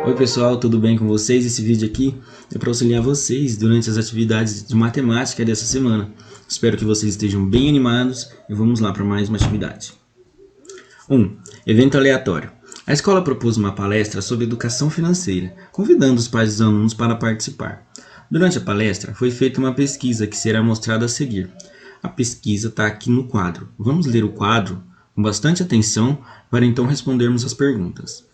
Oi pessoal, tudo bem com vocês? Esse vídeo aqui é para auxiliar vocês durante as atividades de matemática dessa semana. Espero que vocês estejam bem animados e vamos lá para mais uma atividade. 1. Evento aleatório. A escola propôs uma palestra sobre educação financeira, convidando os pais dos alunos para participar. Durante a palestra, foi feita uma pesquisa que será mostrada a seguir. A pesquisa está aqui no quadro. Vamos ler o quadro com bastante atenção para então respondermos as perguntas.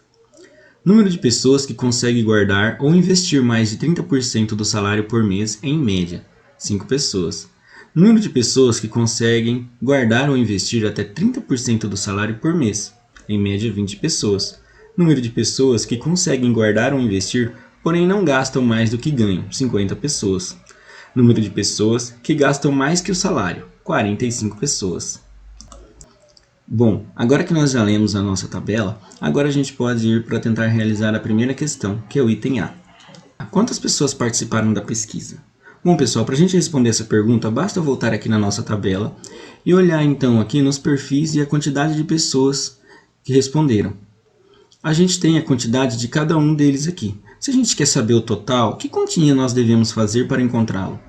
Número de pessoas que conseguem guardar ou investir mais de 30% do salário por mês, em média, 5 pessoas. Número de pessoas que conseguem guardar ou investir até 30% do salário por mês, em média, 20 pessoas. Número de pessoas que conseguem guardar ou investir, porém não gastam mais do que ganham, 50 pessoas. Número de pessoas que gastam mais que o salário, 45 pessoas. Bom, agora que nós já lemos a nossa tabela, agora a gente pode ir para tentar realizar a primeira questão, que é o item A. Quantas pessoas participaram da pesquisa? Bom pessoal, para a gente responder essa pergunta, basta voltar aqui na nossa tabela e olhar então aqui nos perfis e a quantidade de pessoas que responderam. A gente tem a quantidade de cada um deles aqui. Se a gente quer saber o total, que continha nós devemos fazer para encontrá-lo?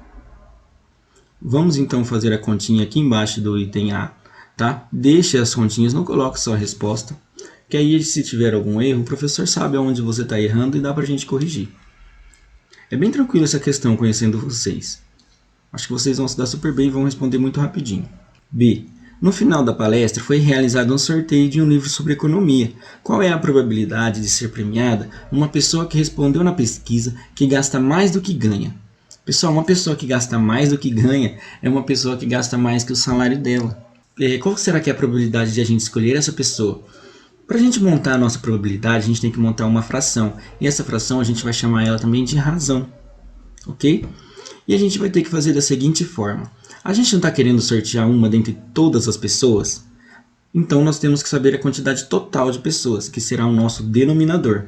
Vamos então fazer a continha aqui embaixo do item A. Tá? Deixe as continhas, não coloque só a resposta, que aí se tiver algum erro, o professor sabe aonde você está errando e dá para a gente corrigir. É bem tranquilo essa questão conhecendo vocês. Acho que vocês vão se dar super bem e vão responder muito rapidinho. B. No final da palestra foi realizado um sorteio de um livro sobre economia. Qual é a probabilidade de ser premiada uma pessoa que respondeu na pesquisa que gasta mais do que ganha? Pessoal, uma pessoa que gasta mais do que ganha é uma pessoa que gasta mais que o salário dela. Qual será que é a probabilidade de a gente escolher essa pessoa? Para a gente montar a nossa probabilidade, a gente tem que montar uma fração. E essa fração a gente vai chamar ela também de razão. Ok? E a gente vai ter que fazer da seguinte forma. A gente não está querendo sortear uma dentre todas as pessoas? Então nós temos que saber a quantidade total de pessoas, que será o nosso denominador.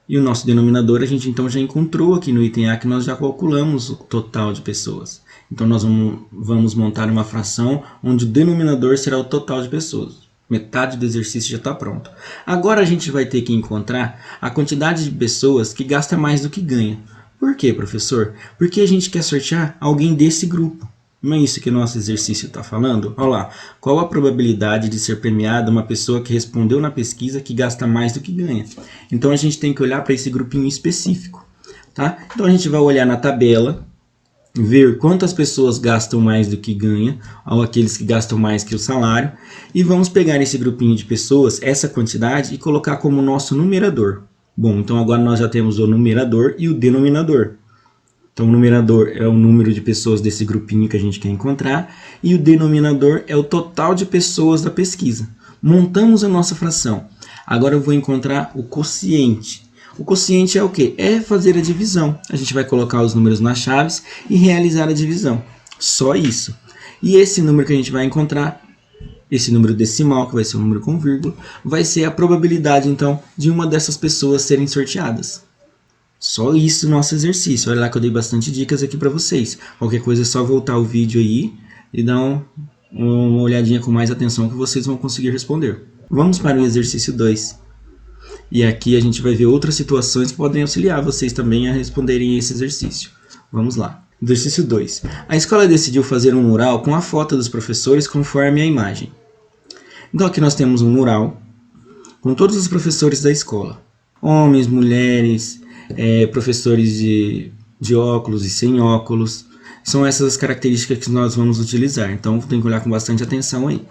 E o nosso denominador a gente então já encontrou aqui no item A, que nós já calculamos o total de pessoas. Então nós vamos montar uma fração onde o denominador será o total de pessoas. Metade do exercício já está pronto. Agora a gente vai ter que encontrar a quantidade de pessoas que gasta mais do que ganha. Por quê, professor? Porque a gente quer sortear alguém desse grupo. Não é isso que o nosso exercício está falando? Olha lá, qual a probabilidade de ser premiada uma pessoa que respondeu na pesquisa que gasta mais do que ganha? Então a gente tem que olhar para esse grupinho específico. Tá? Então a gente vai olhar na tabela, ver quantas pessoas gastam mais do que ganha, ou aqueles que gastam mais que o salário, e vamos pegar esse grupinho de pessoas, essa quantidade, e colocar como nosso numerador. Bom, então agora nós já temos o numerador e o denominador. Então o numerador é o número de pessoas desse grupinho que a gente quer encontrar, e o denominador é o total de pessoas da pesquisa. Montamos a nossa fração. Agora eu vou encontrar o quociente. O quociente é o quê? É fazer a divisão. A gente vai colocar os números nas chaves e realizar a divisão. Só isso. E esse número que a gente vai encontrar, esse número decimal, que vai ser um número com vírgula, vai ser a probabilidade, então, de uma dessas pessoas serem sorteadas. Só isso no nosso exercício. Olha lá que eu dei bastante dicas aqui para vocês. Qualquer coisa é só voltar o vídeo aí e dar uma olhadinha com mais atenção que vocês vão conseguir responder. Vamos para o exercício 2. E aqui a gente vai ver outras situações que podem auxiliar vocês também a responderem esse exercício. Vamos lá. Exercício 2. A escola decidiu fazer um mural com a foto dos professores conforme a imagem. Então aqui nós temos um mural com todos os professores da escola. Homens, mulheres, professores de óculos e sem óculos. São essas as características que nós vamos utilizar. Então tem que olhar com bastante atenção aí.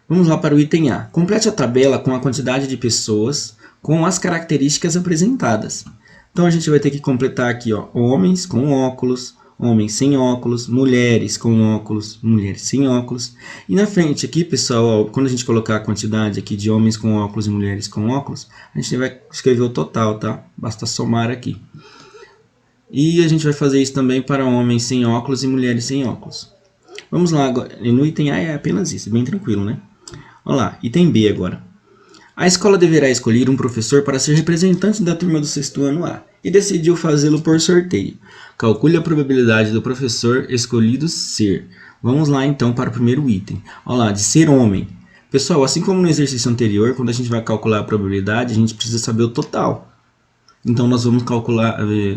Vamos lá para o item A. Complete a tabela com a quantidade de pessoas com as características apresentadas. Então a gente vai ter que completar aqui, ó, homens com óculos, homens sem óculos, mulheres com óculos, mulheres sem óculos. E na frente aqui, pessoal, ó, quando a gente colocar a quantidade aqui de homens com óculos e mulheres com óculos, a gente vai escrever o total, tá? Basta somar aqui. E a gente vai fazer isso também para homens sem óculos e mulheres sem óculos. Vamos lá agora. No item A é apenas isso, bem tranquilo, né? Olha lá, item B agora. A escola deverá escolher um professor para ser representante da turma do 6º ano A e decidiu fazê-lo por sorteio. Calcule a probabilidade do professor escolhido ser. Vamos lá então para o primeiro item. Olha lá, de ser homem. Pessoal, assim como no exercício anterior, quando a gente vai calcular a probabilidade, a gente precisa saber o total. Então nós vamos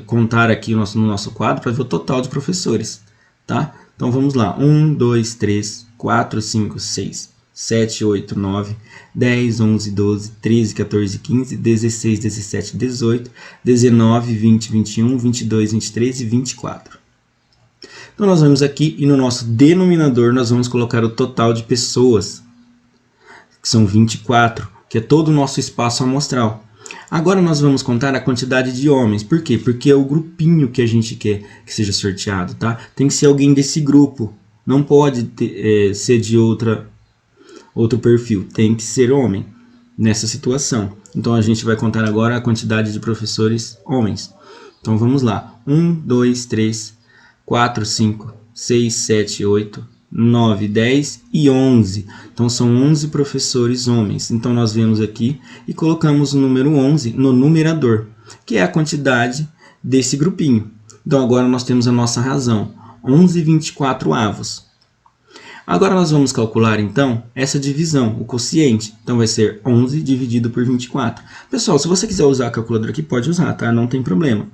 contar aqui no nosso quadro para ver o total de professores, tá? Então vamos lá, 1, 2, 3, 4, 5, 6, 7, 8, 9, 10, 11, 12, 13, 14, 15, 16, 17, 18, 19, 20, 21, 22, 23 e 24. Então nós vamos aqui e no nosso denominador nós vamos colocar o total de pessoas, que são 24, que é todo o nosso espaço amostral. Agora nós vamos contar a quantidade de homens. Por quê? Porque é o grupinho que a gente quer que seja sorteado, tá? Tem que ser alguém desse grupo. Não pode ser de outro perfil. Tem que ser homem nessa situação. Então a gente vai contar agora a quantidade de professores homens. Então vamos lá. 1, 2, 3, 4, 5, 6, 7, 8, 9, 10 e 11. Então são 11 professores homens. Então nós vemos aqui e colocamos o número 11 no numerador, que é a quantidade desse grupinho. Então agora nós temos a nossa razão, 11/24. Agora nós vamos calcular então essa divisão, o quociente. Então vai ser 11 dividido por 24. Pessoal, se você quiser usar a calculadora aqui, pode usar, tá? Não tem problema.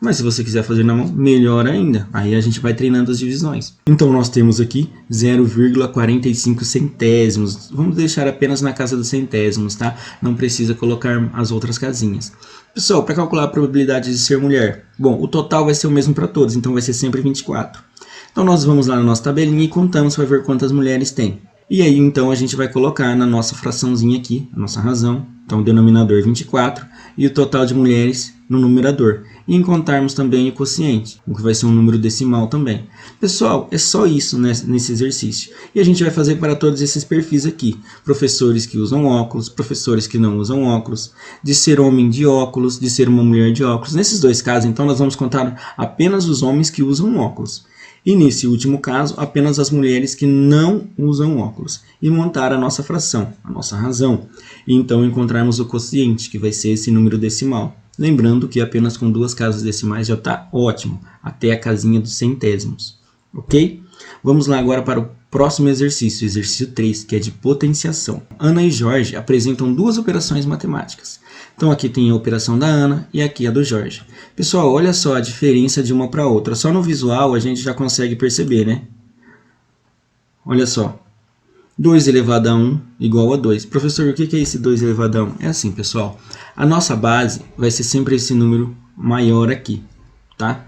Mas se você quiser fazer na mão, melhor ainda. Aí a gente vai treinando as divisões. Então nós temos aqui 0,45 centésimos. Vamos deixar apenas na casa dos centésimos, tá? Não precisa colocar as outras casinhas. Pessoal, para calcular a probabilidade de ser mulher, bom, o total vai ser o mesmo para todos, então vai ser sempre 24. Então nós vamos lá na nossa tabelinha e contamos para ver quantas mulheres tem. E aí então a gente vai colocar na nossa fraçãozinha aqui, a nossa razão, então o denominador 24 e o total de mulheres no numerador. E encontrarmos também o quociente, o que vai ser um número decimal também. Pessoal, é só isso nesse exercício. E a gente vai fazer para todos esses perfis aqui. Professores que usam óculos, professores que não usam óculos, de ser homem de óculos, de ser uma mulher de óculos. Nesses dois casos, então, nós vamos contar apenas os homens que usam óculos. E nesse último caso, apenas as mulheres que não usam óculos. E montar a nossa fração, a nossa razão. E então encontrarmos o quociente, que vai ser esse número decimal. Lembrando que apenas com 2 casas decimais já está ótimo, até a casinha dos centésimos. Ok? Vamos lá agora para o próximo exercício, exercício 3, que é de potenciação. Ana e Jorge apresentam 2 operações matemáticas. Então aqui tem a operação da Ana e aqui a do Jorge. Pessoal, olha só a diferença de uma para outra. Só no visual a gente já consegue perceber, né? Olha só. 2 elevado a 1 igual a 2. Professor, o que é esse 2 elevado a 1? É assim, pessoal. A nossa base vai ser sempre esse número maior aqui, tá?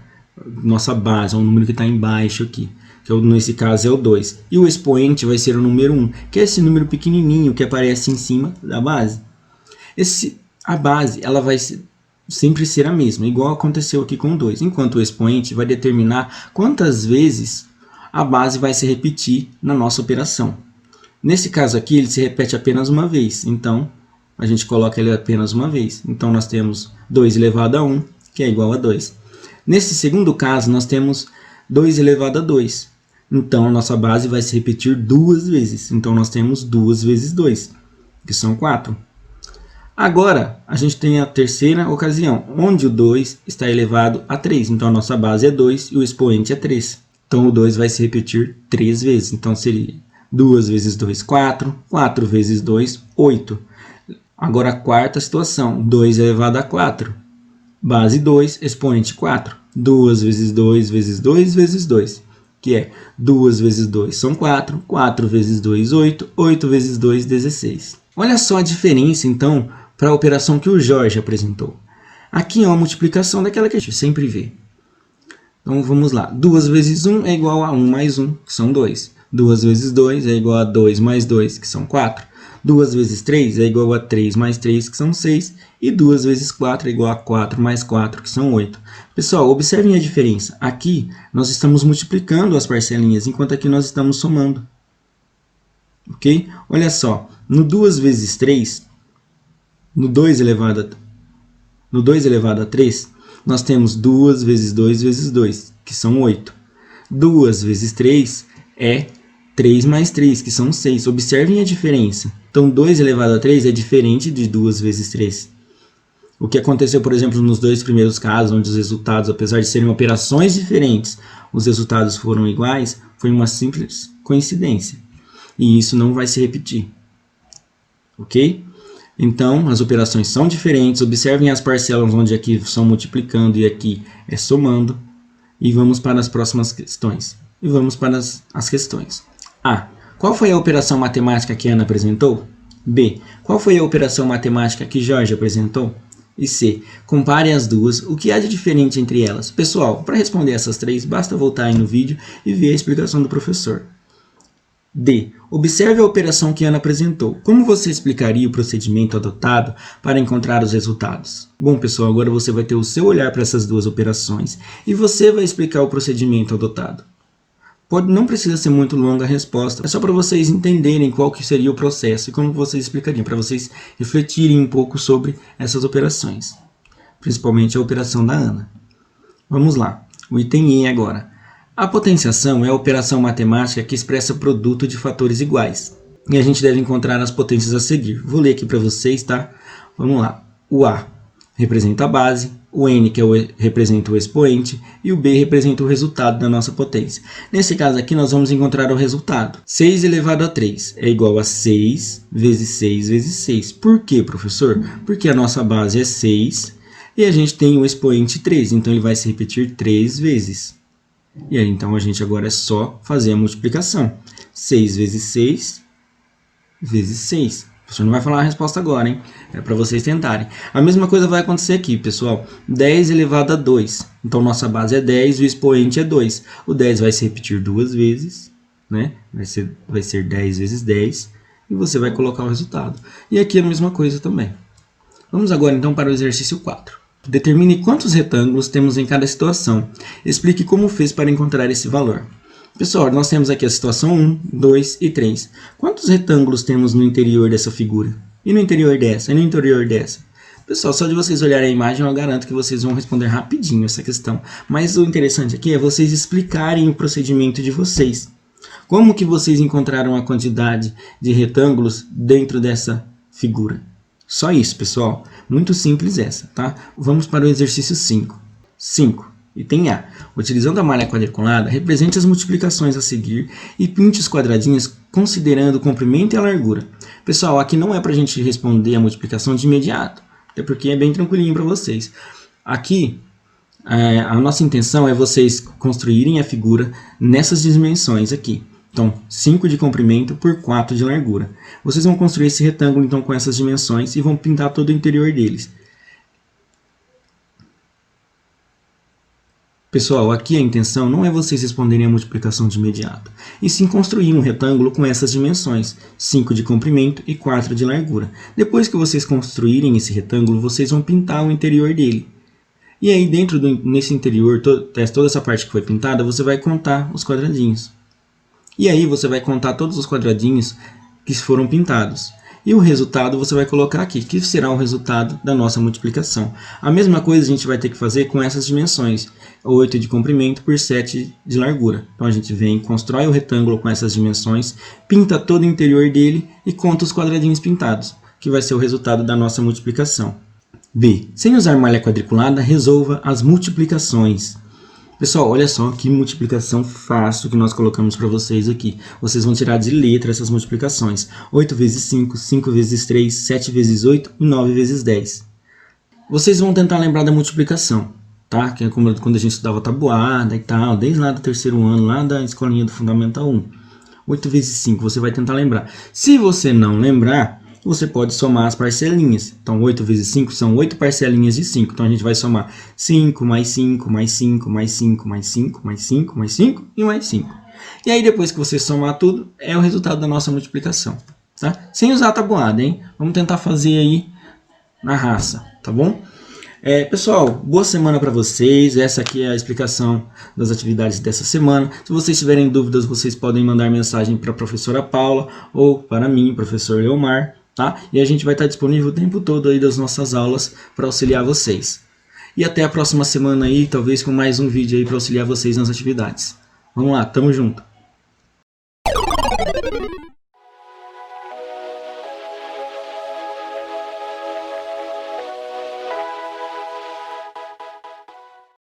Nossa base é um número que está embaixo aqui, que nesse caso é o 2. E o expoente vai ser o número 1, que é esse número pequenininho que aparece em cima da base. A base ela vai sempre ser a mesma, igual aconteceu aqui com o 2. Enquanto o expoente vai determinar quantas vezes a base vai se repetir na nossa operação. Nesse caso aqui, ele se repete apenas uma vez, então a gente coloca ele apenas uma vez. Então nós temos 2 elevado a 1, que é igual a 2. Nesse segundo caso, nós temos 2 elevado a 2. Então a nossa base vai se repetir 2 vezes. Então nós temos 2 vezes 2, que são 4. Agora, a gente tem a terceira ocasião, onde o 2 está elevado a 3. Então a nossa base é 2 e o expoente é 3. Então o 2 vai se repetir 3 vezes. Então seria 2 vezes 2, 4. 4 vezes 2, 8. Agora a quarta situação, 2 elevado a 4. Base 2, expoente 4. 2 vezes 2 vezes 2 vezes 2. Que é 2 vezes 2 são 4. 4 vezes 2, 8. 8 vezes 2, 16. Olha só a diferença, então, para a operação que o Jorge apresentou. Aqui é uma multiplicação daquela que a gente sempre vê. Então vamos lá. 2 vezes 1 é igual a 1 mais 1, que são 2. 2 vezes 2 é igual a 2 mais 2, que são 4. 2 vezes 3 é igual a 3 mais 3, que são 6. E 2 vezes 4 é igual a 4 mais 4, que são 8. Pessoal, observem a diferença. Aqui nós estamos multiplicando as parcelinhas, enquanto aqui nós estamos somando. Ok? Olha só. No 2 vezes 3, no 2 elevado a 3, nós temos 2 vezes 2 vezes 2, que são 8. 2 vezes 3 é 3 mais 3, que são 6. Observem a diferença. Então, 2 elevado a 3 é diferente de 2 vezes 3. O que aconteceu, por exemplo, nos 2 primeiros casos, onde os resultados, apesar de serem operações diferentes, os resultados foram iguais, foi uma simples coincidência. E isso não vai se repetir. ok? Então, as operações são diferentes. Observem as parcelas onde aqui são multiplicando e aqui é somando. E vamos para as próximas questões. E vamos para as questões. A. Qual foi a operação matemática que Ana apresentou? B. Qual foi a operação matemática que Jorge apresentou? E C. Compare as duas. O que há de diferente entre elas? Pessoal, para responder essas três, basta voltar aí no vídeo e ver a explicação do professor. D. Observe a operação que Ana apresentou. Como você explicaria o procedimento adotado para encontrar os resultados? Bom, pessoal, agora você vai ter o seu olhar para essas duas operações e você vai explicar o procedimento adotado. Não precisa ser muito longa a resposta, é só para vocês entenderem qual que seria o processo e como vocês explicariam, para vocês refletirem um pouco sobre essas operações, principalmente a operação da Ana. Vamos lá, o item E agora. A potenciação é a operação matemática que expressa produto de fatores iguais. E a gente deve encontrar as potências a seguir. Vou ler aqui para vocês, tá? Vamos lá. O A representa a base, o N que representa o expoente e o B representa o resultado da nossa potência. Nesse caso aqui nós vamos encontrar o resultado. 6 elevado a 3 é igual a 6 vezes 6 vezes 6. Por quê, professor? Porque a nossa base é 6 e a gente tem o expoente 3, então ele vai se repetir 3 vezes. E aí, então, a gente agora é só fazer a multiplicação. 6 vezes 6 vezes 6. O professor não vai falar a resposta agora, hein? É para vocês tentarem. A mesma coisa vai acontecer aqui, pessoal. 10 elevado a 2. Então, nossa base é 10 e o expoente é 2. O 10 vai se repetir duas vezes, né? Vai ser 10 vezes 10. E você vai colocar o resultado. E aqui é a mesma coisa também. Vamos agora, então, para o exercício 4. Determine quantos retângulos temos em cada situação. Explique como fez para encontrar esse valor. Pessoal, nós temos aqui a situação 1, 2 e 3. Quantos retângulos temos no interior dessa figura? E no interior dessa? E no interior dessa? Pessoal, só de vocês olharem a imagem, eu garanto que vocês vão responder rapidinho essa questão. Mas o interessante aqui é vocês explicarem o procedimento de vocês. Como que vocês encontraram a quantidade de retângulos dentro dessa figura? Só isso, pessoal. Muito simples essa, tá? Vamos para o exercício 5. 5. Item A. Utilizando a malha quadriculada, represente as multiplicações a seguir e pinte os quadradinhos considerando o comprimento e a largura. Pessoal, aqui não é para a gente responder a multiplicação de imediato, até porque é bem tranquilinho para vocês. Aqui, a nossa intenção é vocês construírem a figura nessas dimensões aqui. Então, 5 de comprimento por 4 de largura. Vocês vão construir esse retângulo então com essas dimensões e vão pintar todo o interior deles. Pessoal, aqui a intenção não é vocês responderem a multiplicação de imediato, e sim construir um retângulo com essas dimensões, 5 de comprimento e 4 de largura. Depois que vocês construírem esse retângulo, vocês vão pintar o interior dele. E aí, nesse interior, toda essa parte que foi pintada, você vai contar os quadradinhos. E aí você vai contar todos os quadradinhos que foram pintados. E o resultado você vai colocar aqui, que será o resultado da nossa multiplicação. A mesma coisa a gente vai ter que fazer com essas dimensões. 8 de comprimento por 7 de largura. Então a gente vem, constrói o retângulo com essas dimensões, pinta todo o interior dele e conta os quadradinhos pintados, que vai ser o resultado da nossa multiplicação. B. Sem usar malha quadriculada, resolva as multiplicações. Pessoal, olha só que multiplicação fácil que nós colocamos para vocês aqui. Vocês vão tirar de letra essas multiplicações. 8 vezes 5, 5 vezes 3, 7 vezes 8 e 9 vezes 10. Vocês vão tentar lembrar da multiplicação, tá? Que é como quando a gente estudava tabuada e tal, desde lá do terceiro ano, lá da escolinha do Fundamental 1. 8 vezes 5, você vai tentar lembrar. Se você não lembrar, você pode somar as parcelinhas. Então, 8 vezes 5 são 8 parcelinhas de 5. Então, a gente vai somar 5 mais 5, mais 5, mais 5, mais 5, mais 5, mais 5 e mais 5. E aí, depois que você somar tudo, é o resultado da nossa multiplicação. Tá? Sem usar a tabuada, hein? Vamos tentar fazer aí na raça, tá bom? Pessoal, boa semana para vocês. Essa aqui é a explicação das atividades dessa semana. Se vocês tiverem dúvidas, vocês podem mandar mensagem para a professora Paula ou para mim, professor Leomar. Tá? E a gente vai estar disponível o tempo todo aí das nossas aulas para auxiliar vocês. E até a próxima semana aí, talvez com mais um vídeo aí para auxiliar vocês nas atividades. Vamos lá, tamo junto!